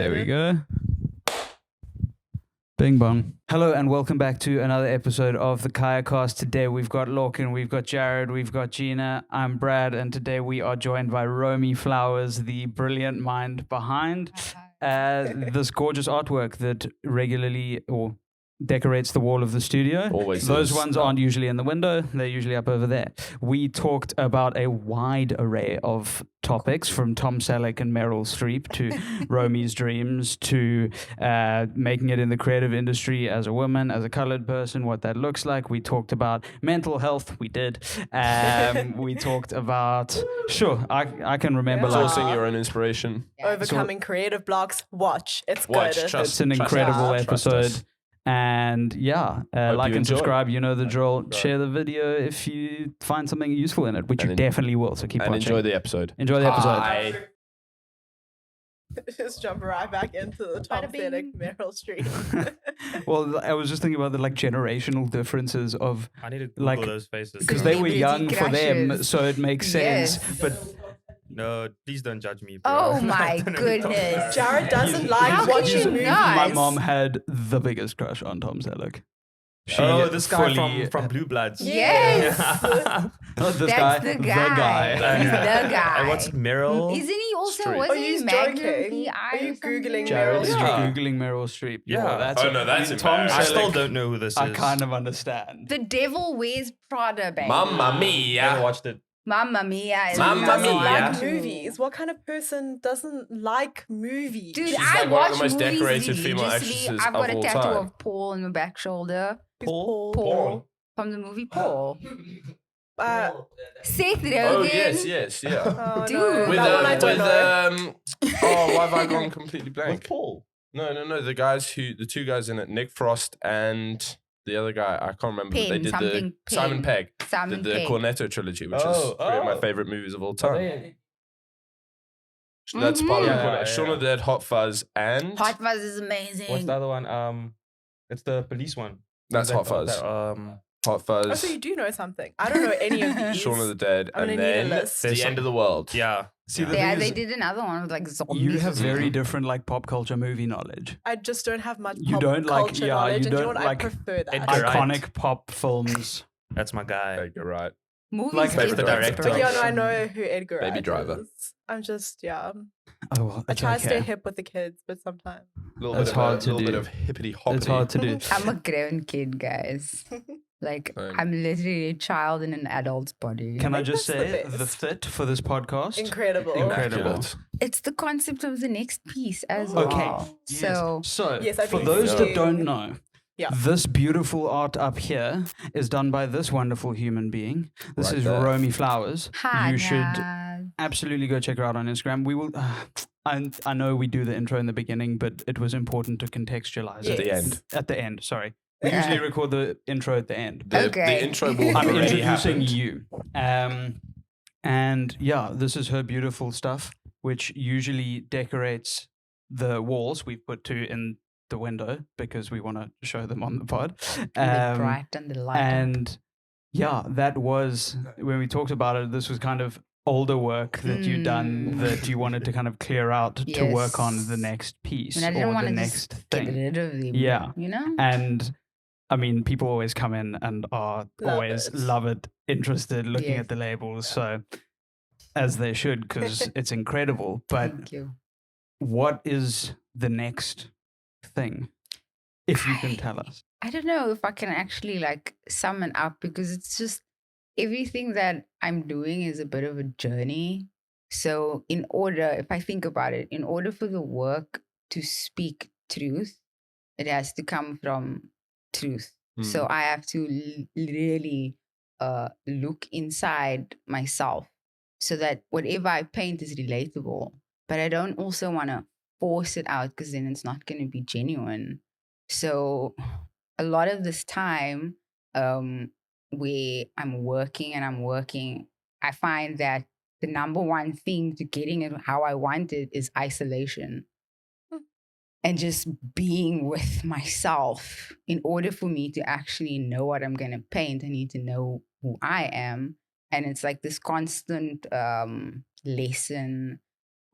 There we go. Bing bong. Hello and welcome back to another episode of the CAYACast. Today we've got Lorcan, we've got Jared, we've got Gina. I'm Brad, and today we are joined by Romi Flowers, the brilliant mind behind this gorgeous artwork that regularly or decorates the wall of the studio. Always Those is. ones aren't usually in the window. They're usually up over there. We talked about a wide array of topics, from Tom Selleck and Meryl Streep to Romi's dreams to making it in the creative industry as a woman, as a colored person, what that looks like. We talked about mental health. We did. We talked about, I can remember. Sourcing your own inspiration. Overcoming creative blocks. Watch. It's good. It's an incredible episode. And yeah, like and subscribe, you know the drill. Share the video if you find something useful in it, which you definitely will. So keep watching. And enjoy the episode. Enjoy the episode. Bye. Just jump right back into the Tom Selleck, Meryl Streep. Well, I was just thinking about the generational differences of I need to Google those faces. because they were young for them, so it makes sense. But no, please don't judge me, bro. Oh my goodness. Jared doesn't like watching movies. my mom had the biggest crush on Tom Selleck. This guy from Blue Bloods. Yes. Not this That's guy, the guy. He's the guy. And what's Meryl? Isn't he also, Streep. wasn't Are you he Magnum joking? PI Are you or something? Googling Jared Meryl is Streep? Googling Meryl Streep. Yeah. That's Tom embarrassing. I still Selleck, don't know who this is. I kind of understand. The Devil Wears Prada, baby. Mamma Never mia. watched it. Mamma Mia. Is Mamma another Mia. one Like too. movies. What kind of person doesn't like movies? Dude, She's I like one watch of the most movies decorated female religiously. actresses I've got of a all tattoo time. of Paul on my back shoulder. Paul. From the movie Paul. Seth Rogen. Oh, yes, yeah. Oh, Dude. no. With, That one I don't know. why have I gone completely blank? Paul. No. The two guys in it, Nick Frost and the other guy, I can't remember. Penn, They did something the Simon Penn. Pegg. Simon Did the Pegg. Cornetto trilogy, which is Oh, three of my oh. favorite movies of all time. Mm-hmm. That's part of the Yeah, Cornetto. yeah. Shaun of the Dead, Hot Fuzz, and Hot Fuzz is amazing. What's the other one? It's the police one. that's Hot Fuzz. Hot Oh, Fuzz, so you do know something. I don't know any of these. Shaun of the Dead, I'm and gonna need a then list. The End of the World. Yeah. See, the Yeah, thing they is, did another one with zombies. you have or very something. different pop culture movie knowledge. I just don't have much You pop don't like- culture yeah, knowledge. you And you know don't what? I like prefer that. Edgar Wright. Iconic pop films. That's my guy. Okay, you're right. Movies Like get Favorite director. But yeah, no, I inspiration. know who Edgar Baby Wright Driver. is. I'm just, yeah. Oh, well, I it's try to stay okay. hip with the kids, but sometimes. It's hard to little do. bit of hippity hoppity. It's hard to do. I'm a grown kid, guys. Like, Same. I'm literally a child in an adult's body. Can I think just that's the say best. the fit for this podcast? Incredible. Incredible. Immaculate. It's the concept of the next piece as Okay. well. So, So, Yes, I for think those so. that don't know, Yeah. this beautiful art up here is done by this wonderful human being. This Right is there. Romi Flowers. hi, You should guys. absolutely go check her out on Instagram. We will. I know we do the intro in the beginning, but it was important to contextualize At it the end. at the end. Sorry, we Yeah. usually record the intro at the end. The Okay. intro will I'm already introducing happened. you. And yeah, this is her beautiful stuff, which usually decorates the walls we've put two in the window because we want to show them on the pod. And the bright and the light. And yeah, that was when we talked about it. This was kind of older work that you'd done that you wanted to kind of clear out to work on the Yes. next piece And I didn't or want the to next just thing. get rid of them. Yeah. You know? And I mean, people always come in and are love it, interested, looking Yes. at the labels. So, as they should, because it's incredible. But Thank you. what is the next thing, if you can tell us? I don't know if I can actually like sum it up because it's just everything that I'm doing is a bit of a journey. So, if I think about it, in order for the work to speak truth, it has to come from truth. So, I have to really look inside myself so that whatever I paint is relatable. But I don't also want to force it out because then it's not going to be genuine. So, a lot of this time where I'm working, I find that the number one thing to getting it how I want it is isolation. And just being with myself. In order for me to actually know what I'm going to paint, I need to know who I am. And it's like this constant lesson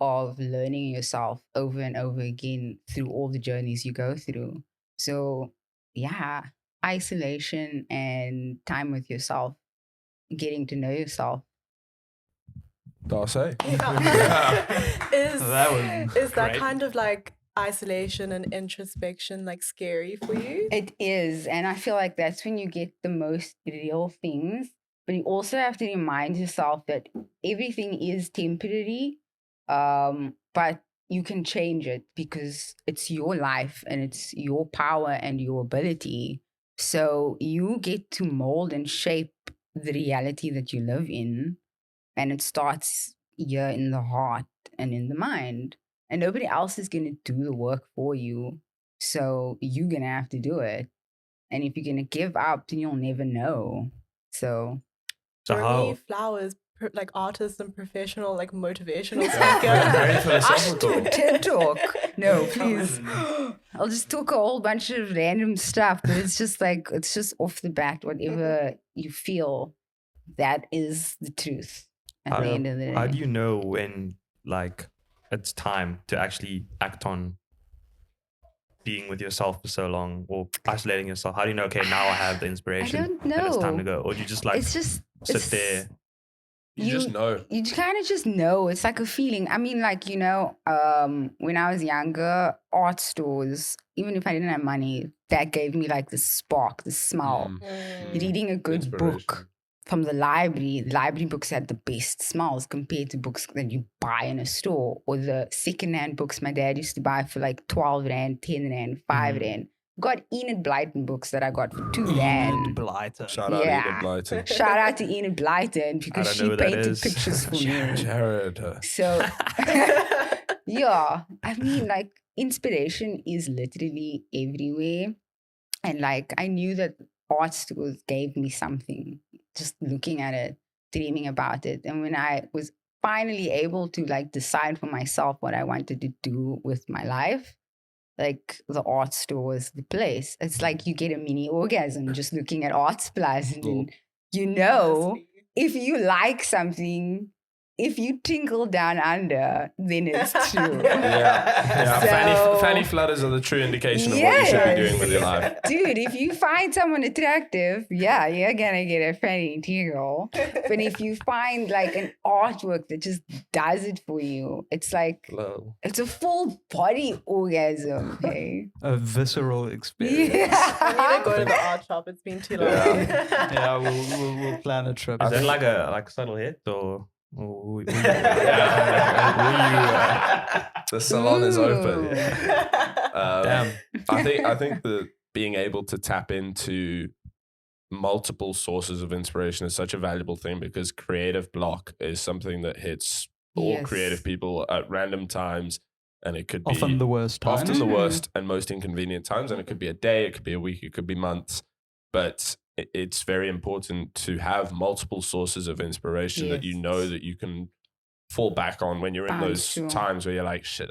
of learning yourself over and over again through all the journeys you go through. So, yeah, isolation and time with yourself, getting to know yourself. Darcy? Is That was that great. kind of like isolation and introspection like scary for you? It is. And I feel like that's when you get the most real things. But you also have to remind yourself that everything is temporary, but you can change it because it's your life and it's your power and your ability. So you get to mold and shape the reality that you live in. And it starts here in the heart and in the mind. And nobody else is going to do the work for you. So you're going to have to do it. And if you're going to give up, then you'll never know. So Romi how? Flowers, like artist and professional, like motivational Very speaker. philosophical. TED Talk. No, please. I'll just talk a whole bunch of random stuff, but it's just off the bat, whatever you feel, that is the truth at the end of the day. How do you know when like it's time to actually act on being with yourself for so long or isolating yourself? How do you know, okay, now I have the inspiration I don't know. and it's time to go? Or do you just like It's just sit there? You just know. You kind of just know. It's like a feeling. I mean, like, when I was younger, art stores, even if I didn't have money, that gave me like the spark, the smell. Reading a good book Inspiration. from the library books had the best smells compared to books that you buy in a store, or the secondhand books my dad used to buy for like 12 Rand, 10 Rand, 5 Rand. Got Enid Blyton books that I got for 2 Rand. Shout out Yeah. Enid Blyton. Shout out to Enid Blyton because I don't she know who that painted is. pictures for me. Jared. So, yeah, I mean, like, inspiration is literally everywhere. And, like, I knew that art stores gave me something, just looking at it, dreaming about it. And when I was finally able to, like, decide for myself what I wanted to do with my life, like, the art store was the place. It's like you get a mini orgasm just looking at art supplies, and then you know, if you like something, if you tinkle down under, then it's true. Yeah. So- Fanny flutters are the true indication of what you should be doing with your life. Dude, if you find someone attractive, yeah, you're gonna get a fanny tingle. But if you find like an artwork that just does it for you, it's like it's a full body orgasm. Okay. A visceral experience. I need to go to the art shop. It's been too long. Yeah, we'll plan a trip. Is that like a subtle hit or The salon is open. Damn. I think that being able to tap into multiple sources of inspiration is such a valuable thing, because creative block is something that hits all Yes. creative people at random times, and it could be Often the worst time. often the worst and most inconvenient times, and it could be a day, it could be a week, it could be months, but it's very important to have multiple sources of inspiration that you know Yes. that you can fall back on when you're in those True. times where you're like, shit,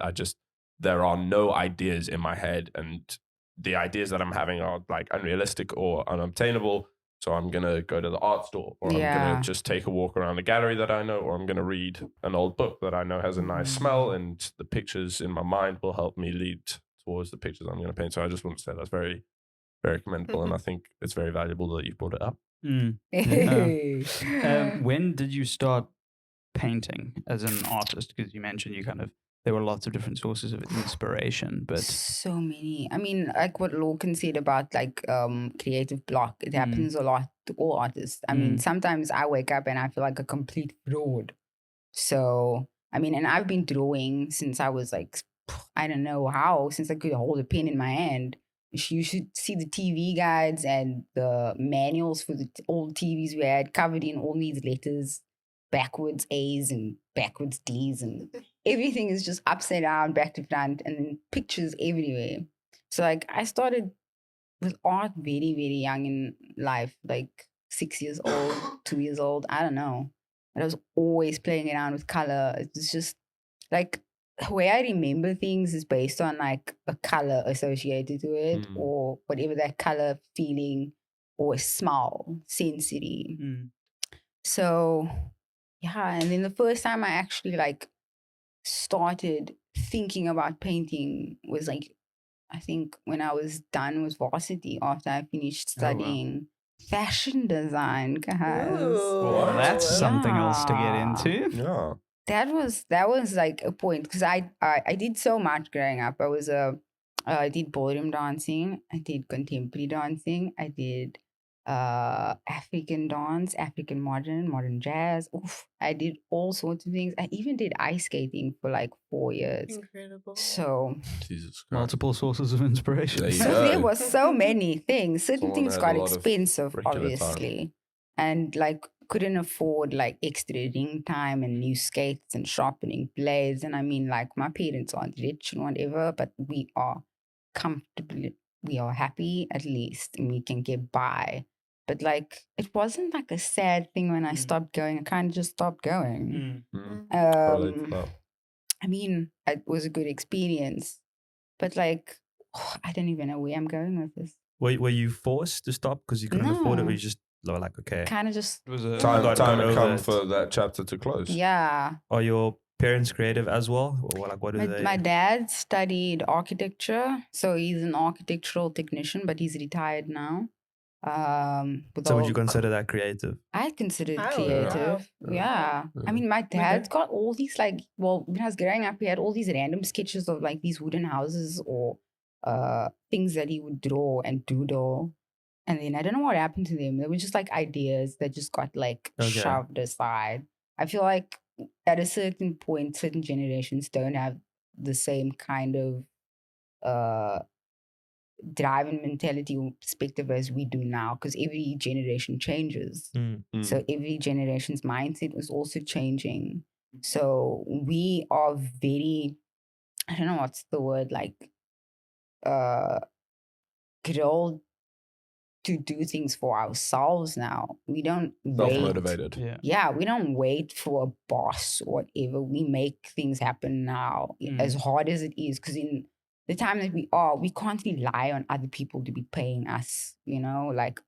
there are no ideas in my head, and the ideas that I'm having are like unrealistic or unobtainable. So I'm going to go to the art store, or I'm going to just take a walk around the gallery that I know, or I'm going to read an old book that I know has a nice smell, and the pictures in my mind will help me lead towards the pictures I'm going to paint. So I just want to say that's very, very commendable. And I think it's very valuable that you've brought it up. Mm. When did you start painting as an artist? Because you mentioned there were lots of different sources of inspiration, but So many. I mean, like what Lorcan said about like creative block, it happens a lot to all artists. I mean, sometimes I wake up and I feel like a complete fraud. So, I mean, and I've been drawing since I was like, I don't know how, since I could hold a pen in my hand. You should see the TV guides and the manuals for the old TVs we had, covered in all these letters, backwards A's and backwards D's, and everything is just upside down, back to front, and then pictures everywhere. So like I started with art very, very young in life, like 6 years old, 2 years old, I don't know. But I was always playing around with color. It's just like the way I remember things is based on like a color associated to it, or whatever that color feeling or smell, sensory. So yeah, and then the first time I actually like started thinking about painting was like, I think when I was done with varsity after I finished studying fashion design, guys. Ooh. That's something else to get Yeah. into. Yeah. That was like a point because I did so much growing up. I did ballroom dancing, I did contemporary dancing, I did African dance, African modern jazz. Oof, I did all sorts of things. I even did ice skating for like 4 years. Incredible. So Jesus Christ. Multiple sources of inspiration. There you so go. there was so many things. Certain Someone things had got a lot of expensive, curricular time. obviously, and like couldn't afford like extra ring time and new skates and sharpening blades. And I mean, like my parents aren't rich and whatever, but we are comfortably, we are happy at least, and we can get by. But like, it wasn't like a sad thing when I stopped going. I kind of just stopped going. Mm. Relate to Um, that. I mean, it was a good experience, but like, I don't even know where I'm going with this. Were you forced to stop because you couldn't afford it, or No. you just were like, okay? Kind of just, It was a Time got had over come it. for that chapter to close. yeah. Are your parents creative as well, or like what do they? My dad studied architecture, so he's an architectural technician, but he's retired now. With So would all- you consider that creative? I consider it Oh, creative. wow. Yeah. I mean, my dad's got all these like, well, when I was growing up, he had all these random sketches of like these wooden houses or things that he would draw and doodle. And then I don't know what happened to them. They were just like ideas that just got like Okay. shoved aside. I feel like at a certain point, certain generations don't have the same kind of drive and mentality or perspective as we do now, because every generation changes. Mm. So every generation's mindset is also changing. So we are very, I don't know what's the word, like grilled to do things for ourselves now. We don't wait. Self-motivated. yeah. Yeah, we don't wait for a boss or whatever. We make things happen now, as hard as it is. Because in the time that we can't rely on other people to be paying us, you know, like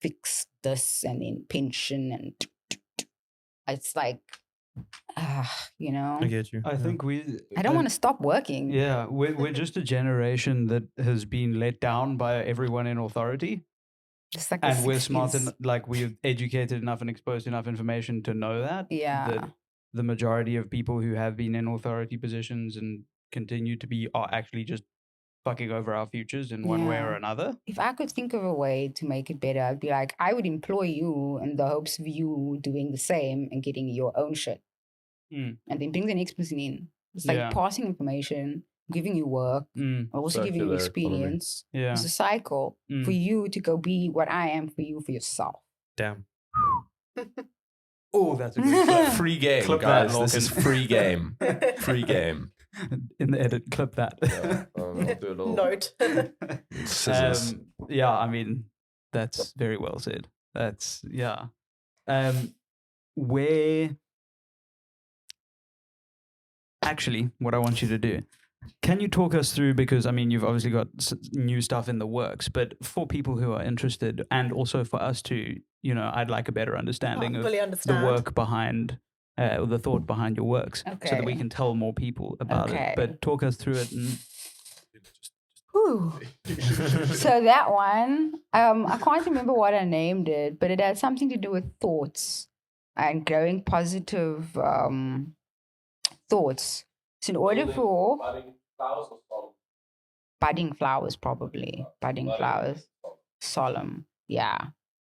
fix this and then pension and it's like, you know. I get you. I yeah. think I don't want to stop working. Yeah, we're just a generation that has been let down by everyone in authority. Just like And the we're smart 60s. and like we're educated enough and exposed enough information to know that. Yeah. That the majority of people who have been in authority positions and continue to be are actually just fucking over our futures in one way or Yeah. another. If I could think of a way to make it better, I'd be like, I would employ you in the hopes of you doing the same and getting your own shit. Mm. And then bring the next person in. It's like Yeah. passing information, giving you work, also giving you Circular economy. experience. Yeah. It's a cycle for you to go be what I am for you for yourself. Damn. Oh, that's a good clip. Free game, Clip that, guys. This is free game. Free game. In the edit, clip that. Yeah, I'll do a little Note. scissors. Yeah, I mean, that's very well said. That's, yeah. Where, actually, what I want you to do, can you talk us through, because I mean, you've obviously got new stuff in the works, but for people who are interested and also for us to, you know, I'd like a better understanding of fully understand. the work behind, or the thought behind your works so that we Okay. can tell more people about Okay. it. But talk us through it. And Whew. So that one, I can't remember what I named it, but it had something to do with thoughts and growing positive thoughts. So in order for budding flowers, probably budding flowers, solemn, yeah.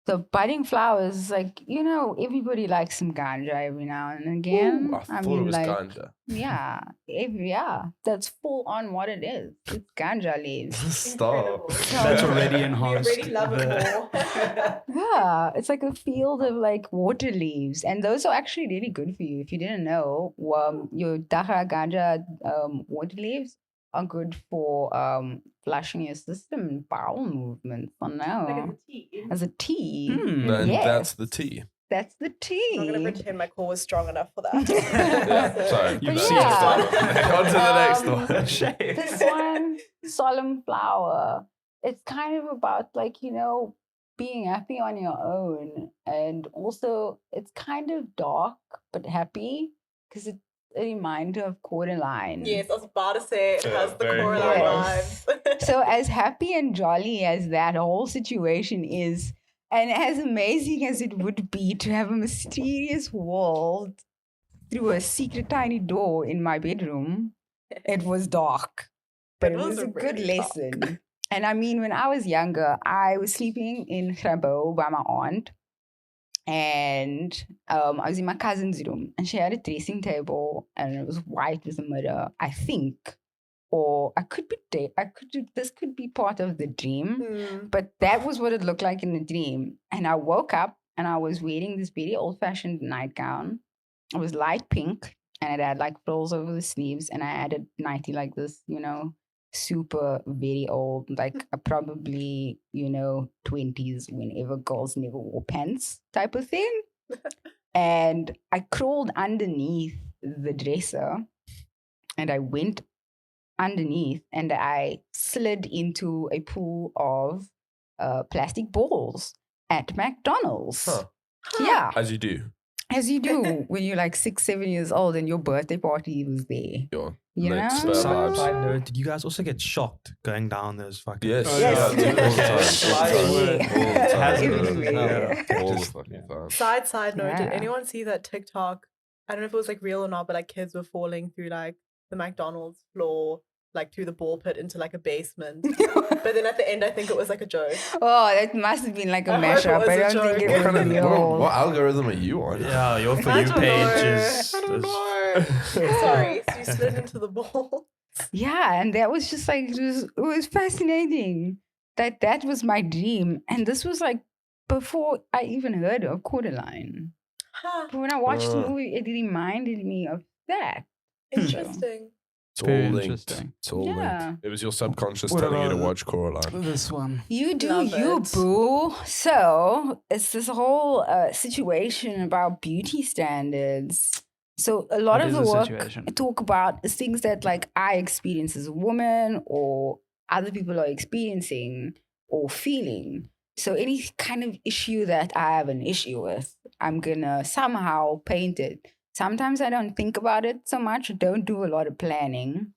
So budding flowers is like, you know, everybody likes some ganja every now and again. Ooh, I thought it was like, ganja. yeah, that's full on what it is. It's ganja leaves. Stop. That's already enhanced. We already love it more. Yeah, it's like a field of like water leaves, and those are actually really good for you. If you didn't know, your dacha ganja water leaves are good for flushing your system and bowel movements. I know. As a tea. And Yes. that's the tea. That's the tea. I'm not going to pretend my core was strong enough for that. Yeah, sorry. But That's yeah. just on to the next one. This one, solemn flower, it's kind of about like, you know, being happy on your own. And also it's kind of dark but happy because a reminder of Coraline. Yes, I was about to say it has the very Coraline Yes. vibes. So as happy and jolly as that whole situation is, and as amazing as it would be to have a mysterious wall through a secret tiny door in my bedroom, it was dark. But it was a good really dark. lesson. And I mean, when I was younger, I was sleeping in Grabo by my aunt. And I was in my cousin's room. And she had a dressing table. And it was white with a mirror, I think. Or I could be this could be part of the dream. But that was what it looked like in the dream. And I woke up and I was wearing this very old-fashioned nightgown. It was light pink. And it had like frills over the sleeves. And I had a nightie like this, you know, super very old, like probably, you know, 20s, whenever girls never wore pants type of thing. And I crawled underneath the dresser and I went underneath and I slid into a pool of plastic balls at McDonald's. Huh. Yeah, As you do. as you do when you're like 6, 7 years old and your birthday party was there. Your You lit know? spur Side, vibes. side note, did you guys also get shocked going down those fucking? Yes. Yes. Yeah, Yeah. all the time. Everywhere. All the Just- fucking yeah. time. Side note, did Yeah. anyone see that TikTok? I don't know if it was like real or not, but like kids were falling through like the McDonald's floor, like through the ball pit into like a basement. But then at the end, I think it was like a joke. Oh, that must have been like a I hope it mashup. was I a don't think it joke. was real. What algorithm are you on? Yeah, your For I You don't page know. is. I don't is- know. Sorry, so you slid into the ball. Yeah, and that was just like it was fascinating. That was my dream, and this was like before I even heard of Coraline. Huh, But when I watched the Ah. movie, it reminded me of that. interesting. It's all Very linked. interesting. It's all Yeah. linked. It was your subconscious What telling you to about watch Coraline. This one. You do Love you, it. boo. So it's this whole situation about beauty standards. So a lot What of is the the work situation? I talk about is things that like I experience as a woman or other people are experiencing or feeling. So any kind of issue that I have an issue with, I'm gonna somehow paint it. Sometimes I don't think about it so much, don't do a lot of planning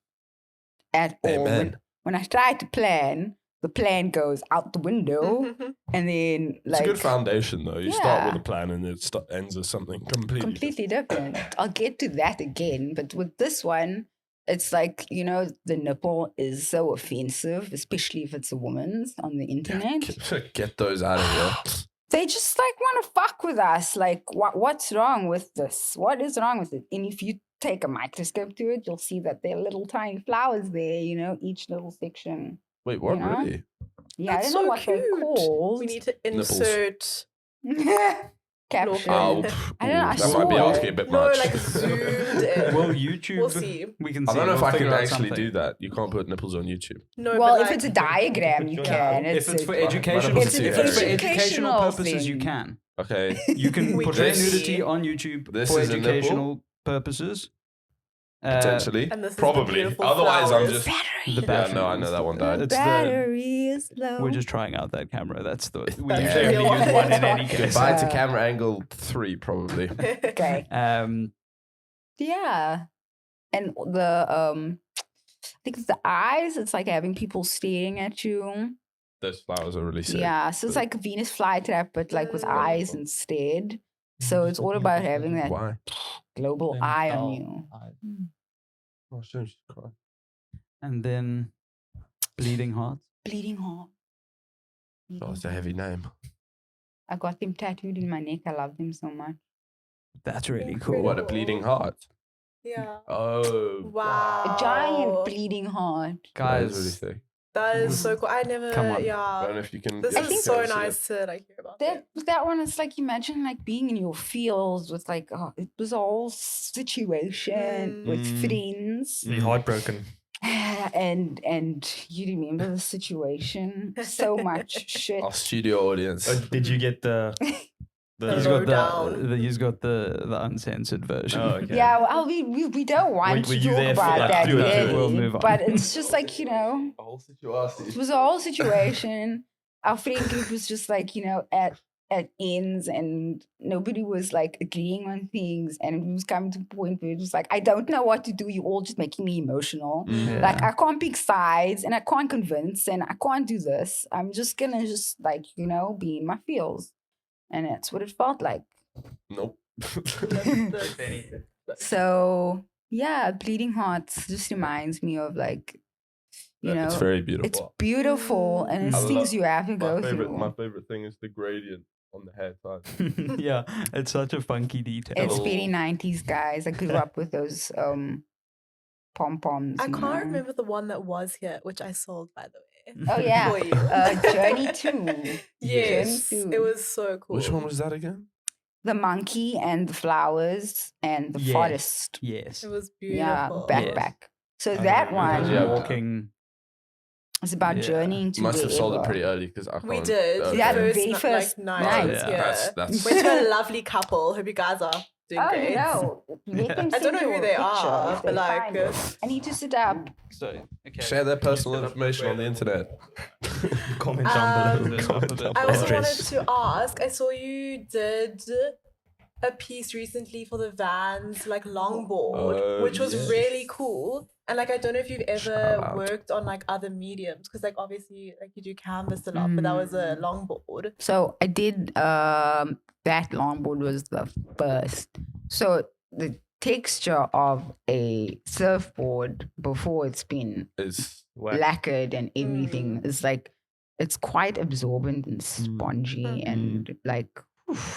at all. Amen. When I try to plan, the plan goes out the window, and then It's like a good foundation, though. You start with Yeah. a plan and it ends with something completely, completely different. I'll get to that again, but with this one, it's like, you know, the nipple is so offensive, especially if it's a woman's on the internet. different. Get those out of here. They just like want to fuck with us. Like, what's wrong with this? What is wrong with it? And if you take a microscope to it, you'll see that there are little tiny flowers there, you know, each little section. Wait, what? You know? Really? Yeah, That's I don't know so what they're cute. called. We need to Nipples. insert. Caption. Oh, I don't know, I that might be saw asking a it. bit No, much. like zoomed in. Well, YouTube. We'll see. We can I see. don't know if We'll I can figure out actually something. do that. You can't put nipples on YouTube. No, Well, but if like, it's a diagram, you can. If it's for Right, educational, but It's an if it's for educational educational purposes, you thing. can. Okay. You can We portray can nudity see. on YouTube This for is a nipple? educational purposes. Potentially. and this is the Probably. beautiful Otherwise, I'm flowers. just. Battery. The Yeah, battery. no, I know that one died. It's the, Battery is low. we're just trying out that camera. That's the. We That's usually the only use one. one in any case. Goodbye to Uh, camera angle 3, probably. Okay. Yeah. And the I think it's the eyes. It's like having people staring at you. Those flowers are really sick. Yeah. So it's like a Venus flytrap, but like with eyes instead. So it's all about having that Why? global eye on you. Oh, shouldn't she cry? And then bleeding hearts. Bleeding heart. Oh, it's a heavy name. I got them tattooed in my neck. I love them so much. That's really That's cool. really What, a bleeding heart? Yeah. Oh. Wow. A giant bleeding heart. That is Guys, really thick. That is so cool. I never. Come on. I don't Yeah. know if you can. This yeah, is you so can see nice to like hear about. That one is like, imagine like being in your fields with like, oh, it was a whole situation with Mm. friends. Be heartbroken. And you remember the situation. So much shit. Our studio audience. Did you get the? he's Low got down. he's got the uncensored version. Oh, okay. Yeah, well, we don't want Were to you talk there for, about like, that through it? really, We'll move on. but it's just like, you know, A whole situation. it was a whole situation. Our friend group was just like, you know, at at ends and nobody was like agreeing on things, and it was coming to a point where it was like, I don't know what to do. You're all just making me emotional. Yeah. Like I can't pick sides and I can't convince and I can't do this. I'm just gonna just like, be in my feels. And that's what it felt like. Nope. So yeah, Bleeding Hearts just reminds me of like, It's very beautiful. it's beautiful and it's I things love- you have to go through. My favorite thing is the gradient on the hair side. Yeah, it's such a funky detail. It's very 90s, guys. I grew up with those pom-poms. I can't remember the one that was here, which I sold, by the way. Oh, yeah. For you. Journey 2. Yes, Journey 2. it was so cool. Which one was that again? The monkey and the flowers and the Yes. forest. Yes. It was Yeah, beautiful. backpack. So that one Yeah. Walking. is about Yeah. journeying to Must have sold it wherever. pretty early because I can't. We did. Okay. Yeah, The very first night night. I was Yeah. here. That's Went to a lovely couple. Hope you guys are doing Oh, great. Let them I don't send know you who a they picture are, if but they like, find it. I need to sit up. So, okay. Share their personal information on the internet. Comment down below. Um, Comment down I below. also wanted Address. to ask, I saw you did a piece recently for the Vans, like Longboard, Oh, which was yes. really cool. And like, I don't know if you've Shout ever out. worked on like other mediums, because like obviously like you do canvas a lot, but that was a longboard. So I did that longboard was the first. So the texture of a surfboard before it's been Is lacquered and everything is like it's quite absorbent and spongy and like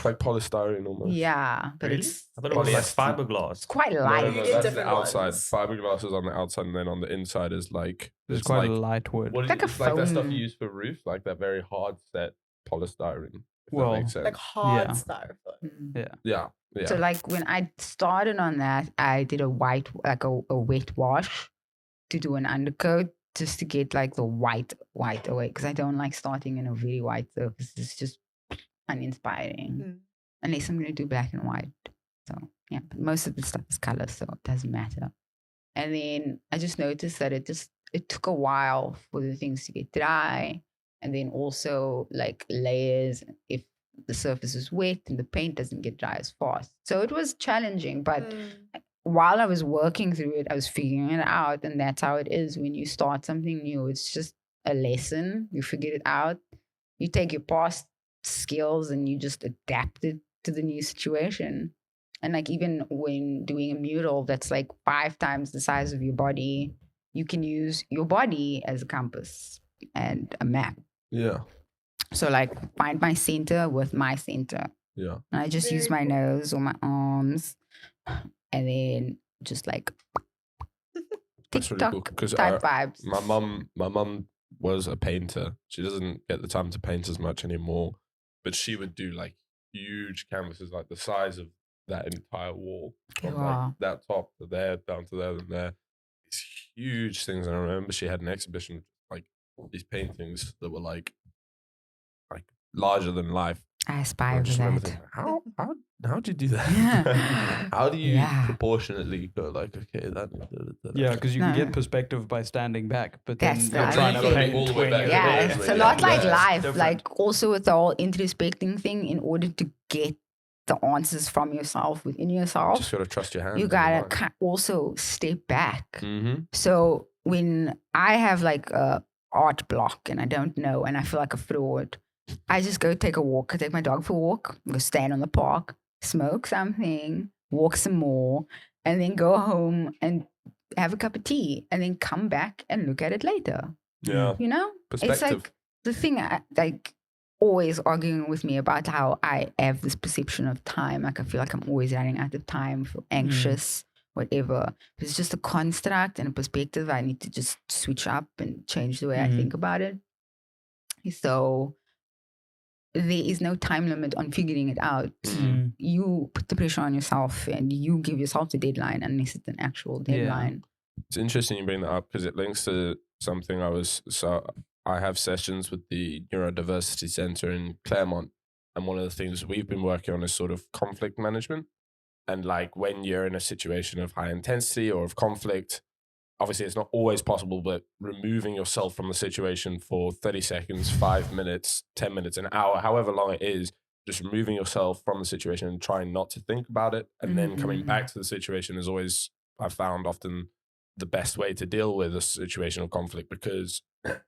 like polystyrene almost. yeah, but Really? it's I thought it was like Polyester. fiberglass. quite No, light. no, You no, get that's the different outside. ones. Fiberglass is on the outside, and then on the inside is like It's quite like light wood. what is Like it? a It's like that stuff foam. you use for roofs, like that very hard set polystyrene. If Well, that makes sense. Like hard Yeah. styrofoam. Mm. yeah. So like when I started on that, I did a white like a wet wash to do an undercoat just to get like the white away because I don't like starting in a very white surface. It's just uninspiring Mm. unless I'm going to do black and white. So yeah, but most of the stuff is color, so it doesn't matter. And then I just noticed that it took a while for the things to get dry, and then also like layers if the surface is wet and the paint doesn't get dry as fast. So it was challenging, but while I was working through it, I was figuring it out. And that's how it is when you start something new. It's just a lesson. You figure it out. You take your past skills and you just adapt it to the new situation. And like even when doing a mural that's like 5 times the size of your body, you can use your body as a compass and a map. Yeah. So like find my center with my center. Yeah. And I just use Very my cool. nose or my arms and then just like That's really TikTok cool, 'cause type vibes. My mum was a painter. She doesn't get the time to paint as much anymore, but she would do like huge canvases, like the size of that entire wall, from like Wow. that top to there, down to there, and there. These huge things. And I remember she had an exhibition, like these paintings that were like larger than life. I I aspire just to remember that. thinking, how'd you do that? Yeah. How do you Yeah. proportionately go like, okay, that. Yeah, because you can No. get perspective by standing back, but then That's you're the trying other to thing. paint All the way 20 back. Yeah, Yeah, it's yeah, a lot yeah. like It's life. different. Like also with the whole introspecting thing, in order to get the answers from yourself within yourself, Just gotta trust your hand. you gotta also step back. Mm-hmm. So when I have like a art block and I don't know and I feel like a fraud, I just go take a walk. I take my dog for a walk, go stand on the park, smoke something, walk some more, and then go home and have a cup of tea and then come back and look at it later. Yeah. You know? Perspective. It's like the thing like always arguing with me about how I have this perception of time. Like I feel like I'm always running out of time, feel anxious, whatever. It's just a construct and a perspective. I need to just switch up and change the way I think about it. So there is no time limit on figuring it out. You put the pressure on yourself and you give yourself the deadline unless it's an actual deadline. It's interesting you bring that up because it links to something I have sessions with the Neurodiversity Center in Claremont, and one of the things we've been working on is sort of conflict management. And like when you're in a situation of high intensity or of conflict, obviously it's not always possible, but removing yourself from the situation for 30 seconds, 5 minutes, 10 minutes, an hour, however long it is, just removing yourself from the situation and trying not to think about it, and then coming back to the situation is always, I've found, often the best way to deal with a situation of conflict, because it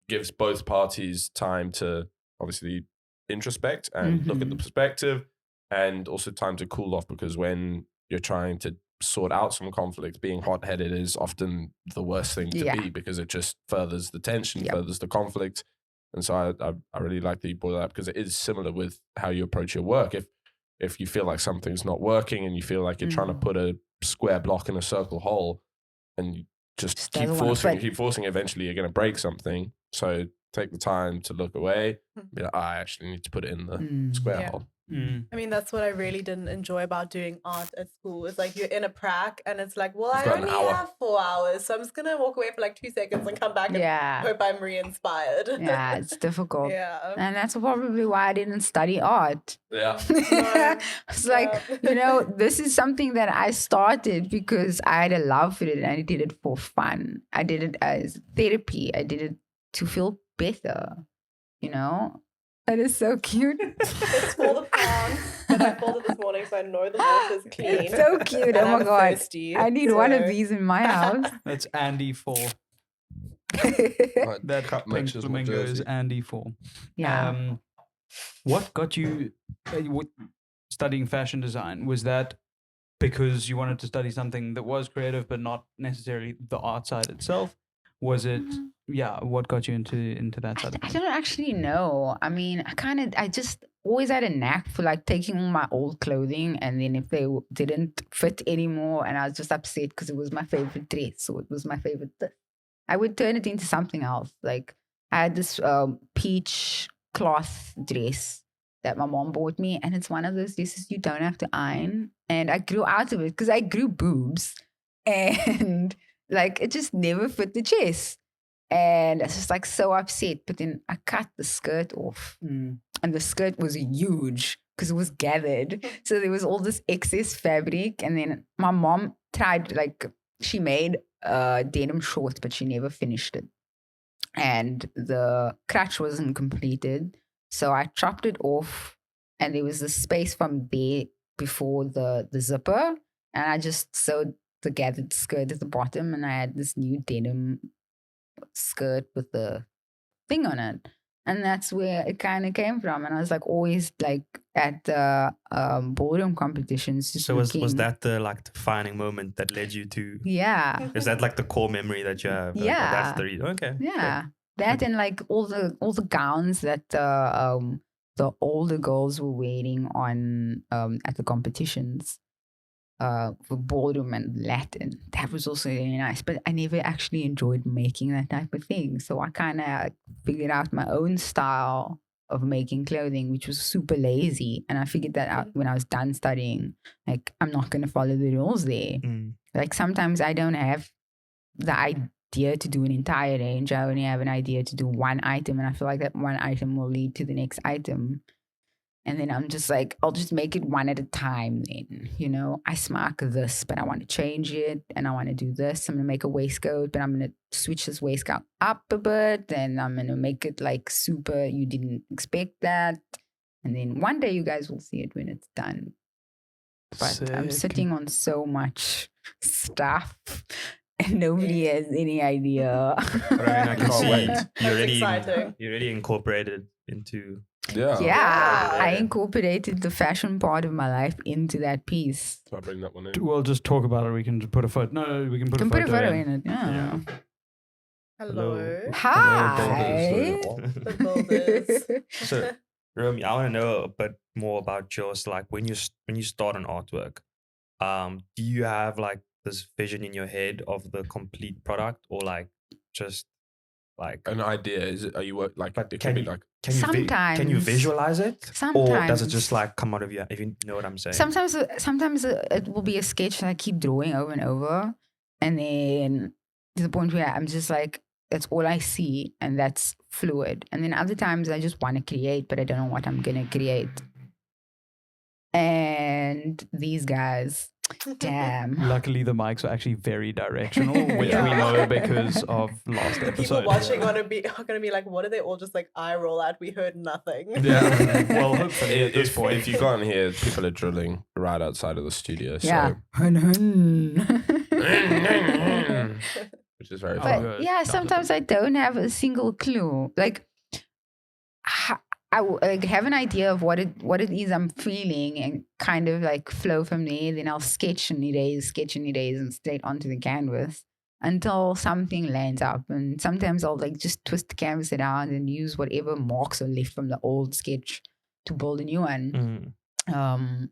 gives both parties time to obviously introspect and look at the perspective, and also time to cool off, because when you're trying to sort out some conflict, being hot-headed is often the worst thing to be, because it just furthers the tension, furthers the conflict. And so I really like that you brought that up, because it is similar with how you approach your work. If you feel like something's not working and you feel like you're trying to put a square block in a circle hole, and you just keep forcing, eventually you're going to break something. So take the time to look away, be like, I actually need to put it in the square hole. I mean, that's what I really didn't enjoy about doing art at school. It's like you're in a prac and it's like, well, I only have 4 hours, so I'm just gonna walk away for like 2 seconds and come back and hope I'm re-inspired. Yeah, it's difficult. Yeah. And that's probably why I didn't study art. Yeah. It's like, you know, this is something that I started because I had a love for it and I did it for fun. I did it as therapy. I did it to feel better, you know? That is so cute. It's for the plants, but I pulled it this morning, so I know the water's clean. It's so cute. Oh my God. Thirsty, I need one of these in my house. That's Andy 4. That pink flamingo is Andy 4. Yeah. What got you studying fashion design? Was that because you wanted to study something that was creative but not necessarily the art side itself? Was it, what got you into that side? I don't actually know. I mean, I just always had a knack for like taking all my old clothing, and then if they didn't fit anymore and I was just upset because it was my favorite dress or it was my favorite this, I would turn it into something else. Like I had this peach cloth dress that my mom bought me, and it's one of those dresses you don't have to iron. And I grew out of it because I grew boobs, and like it just never fit the chest. And I was just like so upset. But then I cut the skirt off, and the skirt was huge because it was gathered. So there was all this excess fabric. And then my mom tried, like, she made denim shorts, but she never finished it. And the crutch wasn't completed. So I chopped it off, and there was a space from there before the zipper. And I just sewed the gathered skirt at the bottom, and I had this new denim skirt with the thing on it. And that's where it kind of came from. And I was like always like at the ballroom competitions. So was that the like defining moment that led you to? Yeah. Is that like the core memory that you have? Yeah. That's the reason. Okay. Yeah. Good. That and like all the gowns that the older girls were wearing on at the competitions. For ballroom and Latin. That was also really nice. But I never actually enjoyed making that type of thing. So I kind of figured out my own style of making clothing, which was super lazy. And I figured that out when I was done studying. Like, I'm not going to follow the rules there. Like, sometimes I don't have the idea to do an entire range. I only have an idea to do one item. And I feel like that one item will lead to the next item. And then I'm just like, I'll just make it one at a time then, you know. I smack this, but I want to change it. And I want to do this. I'm going to make a waistcoat, but I'm going to switch this waistcoat up a bit. And I'm going to make it like super, you didn't expect that. And then one day you guys will see it when it's done. But I'm sitting on so much stuff. And nobody has any idea. But I mean, I can see You're already incorporated into... Yeah, I incorporated the fashion part of my life into that piece. So I bring that one in. We'll just talk about it. We can put a photo. No, we can put a photo in it. Yeah. Hello. Hi. The builders. So, Romi, I want to know a bit more about yours. Like when you start an artwork, do you have like this vision in your head of the complete product, or like just like an idea? Are you like? It can be like. Sometimes can you visualize it? Sometimes. Or does it just like come out of you? If you know what I'm saying. Sometimes it will be a sketch that I keep drawing over and over, and then to the point where I'm just like, that's all I see, and that's fluid. And then other times I just want to create, but I don't know what I'm gonna create. And these guys, Damn. Luckily, the mics are actually very directional, which we know because of last episode. People watching are gonna be like, what are they all just like eye roll at? We heard nothing. Yeah. Well, hopefully at this point. If you go in here, people are drilling right outside of the studio. Yeah. So. Which is very But fun. good. yeah, sometimes I don't have a single clue. Like, like have an idea of what it is I'm feeling and kind of like flow from there. Then I'll sketch and and straight onto the canvas until something lands up. And sometimes I'll like just twist the canvas around and use whatever marks are left from the old sketch to build a new one.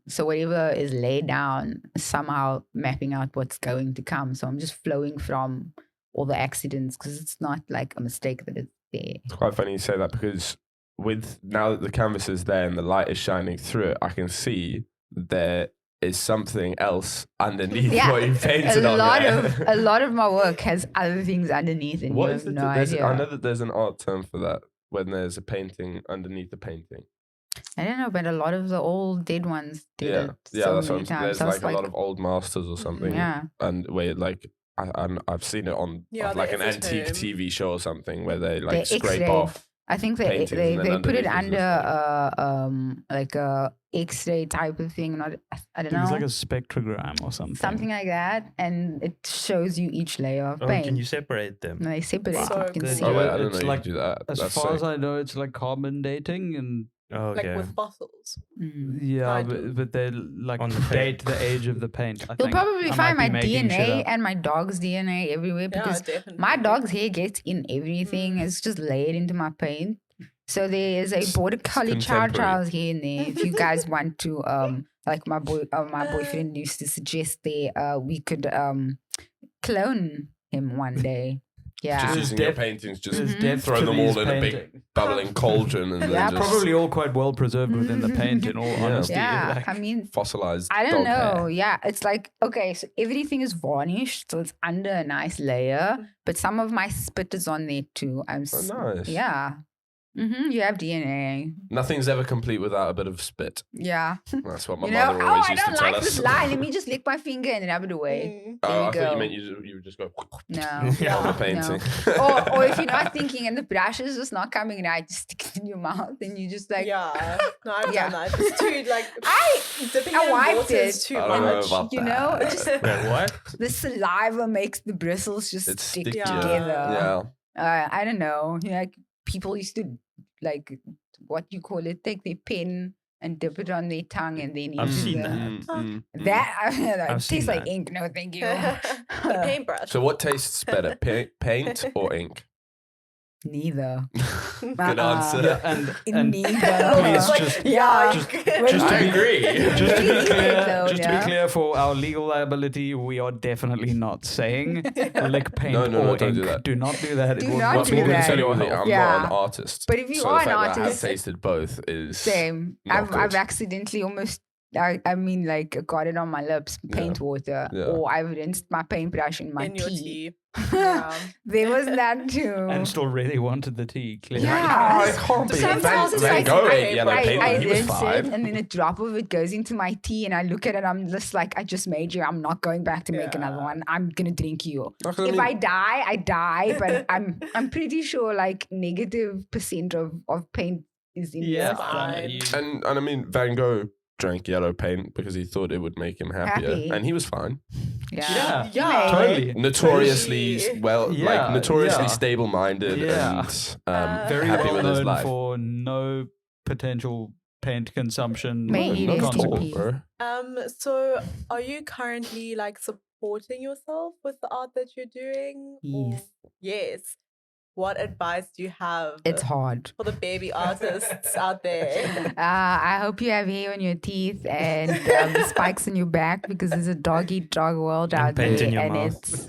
So whatever is laid down, somehow mapping out what's going to come. So I'm just flowing from all the accidents because it's not like a mistake that it's there. It's quite funny you say that because with now that the canvas is there and the light is shining through it, I can see there is something else underneath Yeah. what you painted on there. A lot of my work has other things underneath, and What you is have it? no idea. I know that there's an art term for that when there's a painting underneath the painting. I don't know, but a lot of the old dead ones did Yeah, it yeah, so that's what many I'm saying. times. There's I was like a lot of old masters or something. Yeah. And where like I've seen it on Yeah, like there an is a antique term. TV show or something where they They like scrape X-ray. off. I think paintings they and then put it underneath is under like a X-ray type of thing. Not I don't It was know, like a spectrogram or something. something like that, and it shows you each layer of Oh, paint. can you separate them? And they separate. So You can good. see. Oh wait, Yeah, I didn't it's know like- you could do that. As That's far sick. as I know, it's like carbon dating and Like Okay. with fossils. yeah, Kind of. but they like On the date the age of the paint. I You'll think. probably I find might my be making shit DNA up. and my dog's DNA everywhere Yeah, because definitely. my dog's hair gets in everything. It's just laid into my paint. So there is a border collie chow contemporary. chow's hair in there. If you guys want to, like my boyfriend used to suggest there, we could clone him one day. Yeah. Just There's using your depth- paintings, just There's Mhm. depth throw to them all these in a big paintings. bubbling cauldron and Yeah, then just Probably all quite well preserved within the paint. In all honesty, Yeah. Like, I mean, fossilized. I don't dog know. hair. Yeah, it's like, okay, so everything is varnished, so it's under a nice layer, but some of my spit is on there too. Oh, nice. Yeah. You have DNA. Nothing's ever complete without a bit of spit. Yeah. That's what my You know, mother oh, always I used to don't tell like us. this line. Let me just lick my finger and rub it away. Mm. Oh, There we I thought go. you meant you would just go No. on the Yeah. painting. Or if you're not thinking and the brush is just not coming right, just stick it in your mouth and you just like, Yeah. No, I've Yeah. done that. It's too like I dipping I it in wiped water it. is too I don't know much. about you know, it just Wait, what? the saliva makes the bristles just It's stick stickier. together. Yeah. I don't know. Like people used to like what you call it, take their pen and dip it on their tongue and then I've into seen the- that. That I've it seen tastes like that. ink. No, thank you. The paintbrush. So what tastes better, paint or ink? Neither. Good Uh-uh. answer. yeah, and Neither. please Like, just yeah. just- When just to I be- agree. Just to be Really? clear, Though, just to yeah. be clear for our legal liability, we are definitely not saying lick paint No, or don't ink. do that. Do not do that. Do it will not not do be What good can that. for tell you your one thing, health. I'm Yeah. not an artist. But if you so are the fact an that I have artist- tasted both is Same. not I've good. accidentally almost I mean like got it on my lips, paint water, Yeah. or I've rinsed my paintbrush in my in your tea. tea. Yeah. There was that too. And still really wanted the tea. Clearly. Yeah. Oh, it can't be. Sometimes Van, it's Van like Gogh I ate yellow I- paint I when he was rinse it, 5. and then a drop of it goes into my tea, and I look at it. I'm just like, I just made you. I'm not going back to make another Yeah. one. I'm gonna drink you. Like, I If mean, I die, I die. But I'm pretty sure like -% of paint is in Yeah. your Fine. eye. and I mean, Van Gogh drank yellow paint because he thought it would make him happier, Happy. and he was fine. Yeah. Yeah. Totally. Notoriously Very- Yeah, notoriously yeah. stable-minded Yeah. and Very happy well with his known life. for no potential paint consumption Maybe No, it is not at all, TP. bro. So are you currently like supporting yourself with the art that you're doing? Or- Yes. Yes. What advice do you have It's hard. for the baby artists out there? I hope you have hair on your teeth and spikes in your back because there's a dog-eat-dog world And out paint there, in your and mouth. it's